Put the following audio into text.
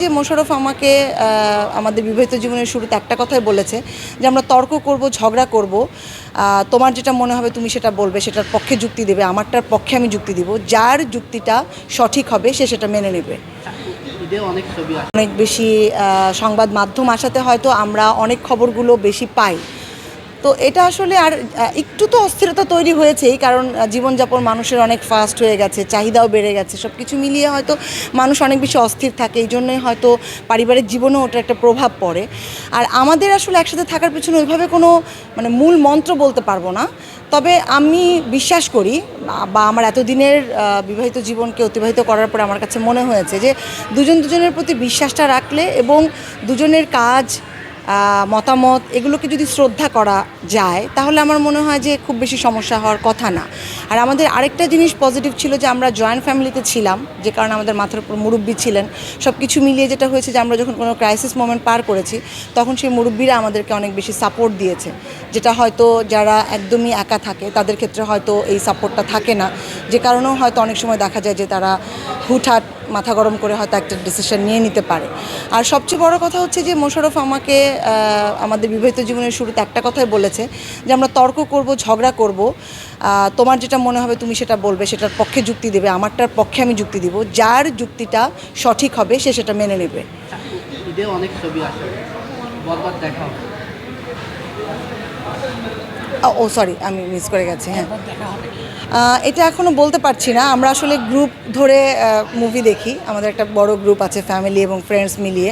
যে মোশাররফ আমাকে আমাদের বিবাহিত জীবনের শুরুতে একটা কথাই বলেছে যে আমরা তর্ক করব, ঝগড়া করব, তোমার যেটা মনে হবে তুমি সেটা বলবে, সেটার পক্ষে যুক্তি দেবে, আমারটার পক্ষে আমি যুক্তি দিব, যার যুক্তিটা সঠিক হবে সে সেটা মেনে নেবে। অনেক বেশি সংবাদ মাধ্যম আসাতে হয়তো আমরা অনেক খবরগুলো বেশি পাই। তো এটা আসলে আর একটু তো অস্থিরতা তৈরি হয়েছেই, কারণ জীবনযাপন মানুষের অনেক ফাস্ট হয়ে গেছে, চাহিদাও বেড়ে গেছে, সব কিছু মিলিয়ে হয়তো মানুষ অনেক বেশি অস্থির থাকে, এই জন্যই হয়তো পারিবারিক জীবনেও ওটা একটা প্রভাব পড়ে। আর আমাদের আসলে একসাথে থাকার পিছনে ওইভাবে কোনো মূল মন্ত্র বলতে পারবো না, তবে আমি বিশ্বাস করি বা আমার এতদিনের বিবাহিত জীবনকে অতিবাহিত করার পরে আমার কাছে মনে হয়েছে যে দুজনের প্রতি বিশ্বাসটা রাখলে এবং দুজনের কাজ, মতামত এগুলোকে যদি শ্রদ্ধা করা যায় তাহলে আমার মনে হয় যে খুব বেশি সমস্যা হওয়ার কথা না। আর আমাদের আরেকটা জিনিস পজিটিভ ছিল যে আমরা জয়েন্ট ফ্যামিলিতে ছিলাম, যে কারণে আমাদের মাথার উপর মুরব্বি ছিলেন। সব কিছু মিলিয়ে যেটা হয়েছে যে আমরা যখন কোনো ক্রাইসিস মোমেন্ট পার করেছি তখন সেই মুরব্বিরা আমাদেরকে অনেক বেশি সাপোর্ট দিয়েছে, যেটা হয়তো যারা একদমই একা থাকে তাদের ক্ষেত্রে হয়তো এই সাপোর্টটা থাকে না, যে কারণেও হয়তো অনেক সময় দেখা যায় যে তারা হুটহাট মাথা গরম করে হয়তো একটা ডিসিশন নিয়ে নিতে পারে। আর সবচেয়ে বড় কথা হচ্ছে যে মোশাররফ আমাকে আমাদের বিবাহিত জীবনের শুরুতে একটা কথাই বলেছে যে আমরা তর্ক করব, ঝগড়া করব, তোমার যেটা মনে হবে তুমি সেটা বলবে, সেটার পক্ষে যুক্তি দেবে, আমারটার পক্ষে আমি যুক্তি দিব, যার যুক্তিটা সঠিক হবে সে সেটা মেনে নেবে। ঈদে অনেক ছবি আসে, বরবাদ দেখা হবে। ও সরি, আমি মিস করে গেছি। হ্যাঁ, এটা এখনও বলতে পারছি না। আমরা আসলে গ্রুপ ধরে মুভি দেখি, আমাদের একটা বড় গ্রুপ আছে ফ্যামিলি এবং ফ্রেন্ডস মিলিয়ে।